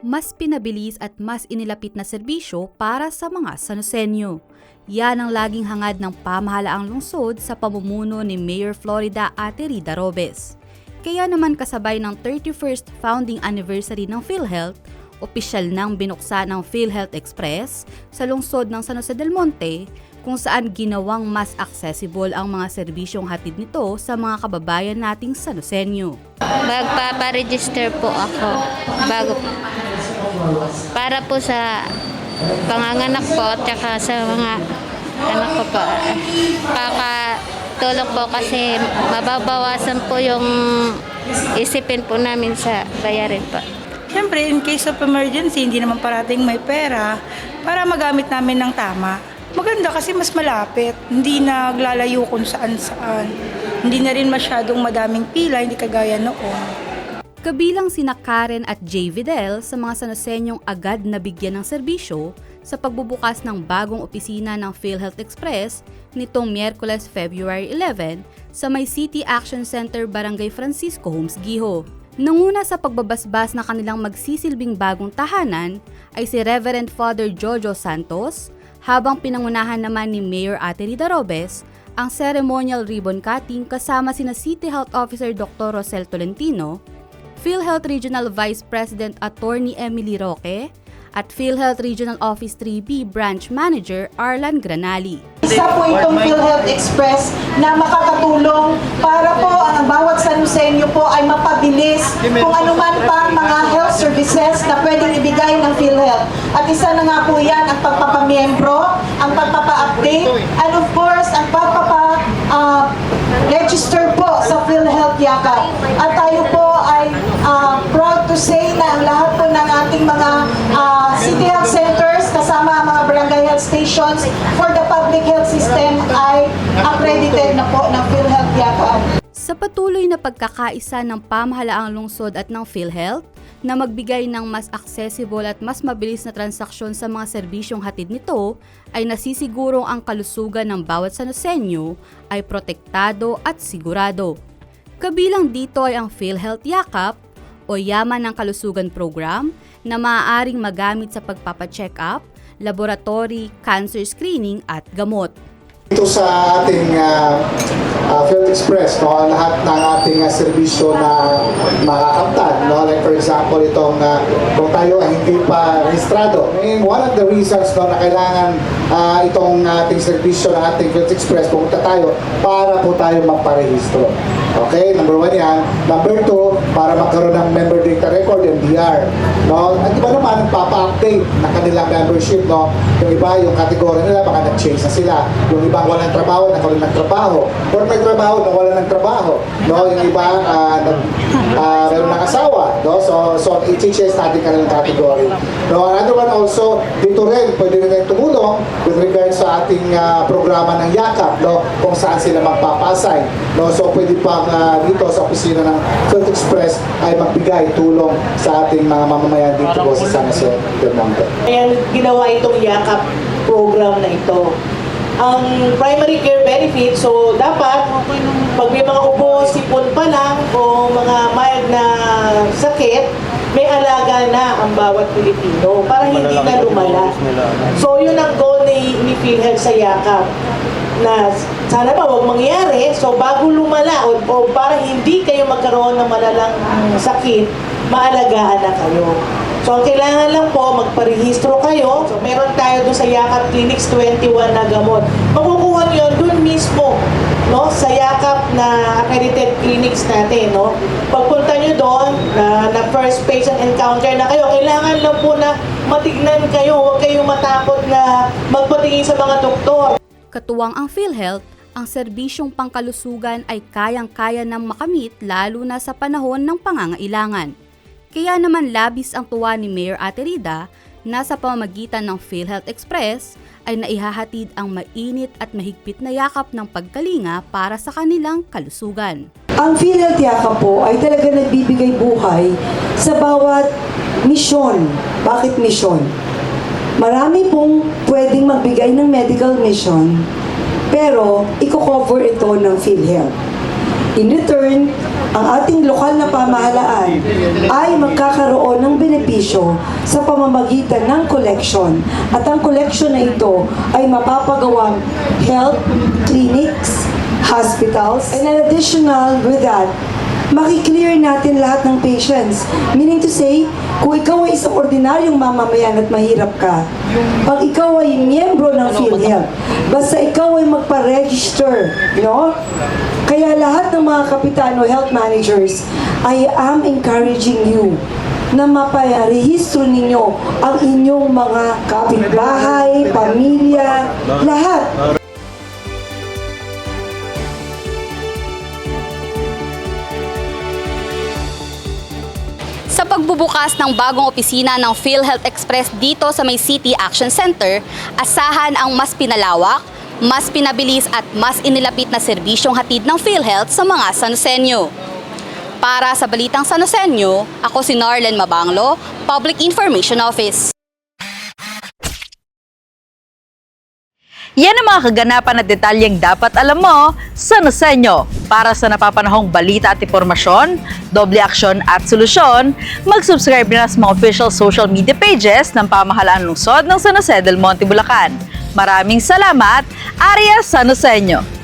mas pinabilis at mas inilapit na serbisyo para sa mga Sanosenyo. Yan ang laging hangad ng pamahalaang lungsod sa pamumuno ni Mayor Florida Ate Rida Robes. Kaya naman kasabay ng 31st founding anniversary ng PhilHealth, opisyal nang binuksan ang PhilHealth Express sa lungsod ng San Jose del Monte, kung saan ginawang mas accessible ang mga serbisyong hatid nito sa mga kababayan nating Sanosenyo. Magpaparegister po ako para po sa panganganak po at saka sa mga anak ko po. Pakatulog po kasi mababawasan po yung isipin po namin sa bayarin po. Siyempre, in case of emergency, hindi naman parating may pera para magamit namin ng tama. Maganda kasi mas malapit, hindi naglalayo kung saan-saan. Hindi na rin masyadong madaming pila, hindi kagaya noon. Kabilang sina Karen at Jay Vidal sa mga Sanosenyong agad nabigyan ng serbisyo sa pagbubukas ng bagong opisina ng PhilHealth Express nitong Miyerkules, February 11 sa may City Action Center, Barangay Francisco Homes, Giho. Nanguna sa pagbabasbas na kanilang magsisilbing bagong tahanan ay si Reverend Father Jojo Santos, habang pinangunahan naman ni Mayor Ate Rida Robes ang ceremonial ribbon cutting kasama sina City Health Officer Dr. Rosel Tolentino, PhilHealth Regional Vice President Attorney Emily Roque, at PhilHealth Regional Office 3B Branch Manager Arlan Granali. Isa po itong PhilHealth Express na makakatulong para po ang bawat Sanosenyo po ay mapabilis kung anuman pang mga health services na pwedeng ibigay ng PhilHealth. At isa na nga po yan ang pagpapamiyembro, ang pagpapa-update, and of course, ang pagpapa-register po sa PhilHealth Yakap. At tayo po ay proud to say na ang lahat po ng ating mga city health centers kasama ang mga barangay health stations for the public health system ay accredited na po ng PhilHealth Yakap. Sa patuloy na pagkakaisa ng pamahalaang lungsod at ng PhilHealth na magbigay ng mas accessible at mas mabilis na transaksyon sa mga serbisyong hatid nito, ay nasisigurong ang kalusugan ng bawat Sanosenyo ay protektado at sigurado. Kabilang dito ay ang PhilHealth Yakap o Yaman ng Kalusugan Program na maaaring magamit sa pagpapacheck-up, laboratory, cancer screening at gamot. Ito sa ating PhilHealth Express, no, lahat ng ating serbisyo na makakamtan, no, like for example itong kung tayo ay hindi pa rehistrado. One of the reasons, no, na kailangan itong ating serbisyo ng ating PhilHealth Express, pumunta tayo para po tayo magparehistro. Okay, number 1 yan. Number 2, para magkaroon ng member data record, MDR. No? At iba naman, papa-update ng kanilang membership. No? Yung iba, yung kategory nila, baka nag-change na sila. Yung iba, walang trabaho, nagkaroon ng trabaho. Or may trabaho, wala ng trabaho. No? Yung iba, meron ng asawa. No? So i-change natin kanilang category. No? Another one also, dito rin, pwede rin tumulong with regards sa ating programa ng Yakap, no? Kung saan sila magpapasay. No? So pwede pa dito sa opisina ng PhilHealth Express ay magbigay tulong sa ating mga mamamayan dito po sa San Jose del Monte. Ayan, ginawa itong Yakap program na ito. Ang primary care benefit, so dapat pag may mga ubo, sipon pa lang o mga mild na sakit, may alaga na ang bawat Pilipino para hindi na lumala. So yun ang goal ni PhilHealth sa Yakap, na sana ba huwag mangyari, so bago lumala o para hindi kayo magkaroon ng malalang sakit, maalagaan na kayo. So ang kailangan lang po, magparehistro kayo. So meron tayo doon sa Yakap Clinics 21 na gamot. Makukuha nyo doon mismo, no, sa Yakap na accredited clinics natin. No? Pagpunta nyo doon, na first patient encounter na kayo, kailangan lang po na matignan kayo, huwag kayong matakot na magpatingin sa mga doktor. Katuwang ang PhilHealth, ang serbisyong pangkalusugan ay kayang-kaya nang makamit lalo na sa panahon ng pangangailangan. Kaya naman labis ang tuwa ni Mayor Ate Rida na sa pamamagitan ng PhilHealth Express ay naihahatid ang mainit at mahigpit na yakap ng pagkalinga para sa kanilang kalusugan. Ang PhilHealth Yakap po ay talaga nagbibigay buhay sa bawat misyon. Bakit misyon? Marami pong pwedeng magbigay ng medical mission, pero i-cover ito ng PhilHealth. In return, ang ating lokal na pamahalaan ay magkakaroon ng benepisyo sa pamamagitan ng collection. At ang collection na ito ay mapapagawang health, clinics, hospitals, and an additional with that, makiklear natin lahat ng patients. Meaning to say, kung ikaw ay isang ordinaryong mamamayan at mahirap ka, pag ikaw ay miyembro ng PhilHealth, basta ikaw ay magpa-register, no? Kaya lahat ng mga kapitano, health managers, I am encouraging you na maparehistro ninyo ang inyong mga kapitbahay, pamilya, lahat. Sa pagbubukas ng bagong opisina ng PhilHealth Express dito sa may City Action Center, asahan ang mas pinalawak, mas pinabilis at mas inilapit na serbisyong hatid ng PhilHealth sa mga Sanosenyo. Para sa Balitang Sanosenyo, ako si Narlen Mabanglo, Public Information Office. Yan ang mga kaganapan at detalyeng dapat alam mo sa Sanosenyo. Para sa napapanahong balita at impormasyon, doble aksyon at solusyon, mag-subscribe na sa mga official social media pages ng pamahalaan lungsod ng San Jose del Monte, Bulacan. Maraming salamat, Arias Sanosenyo.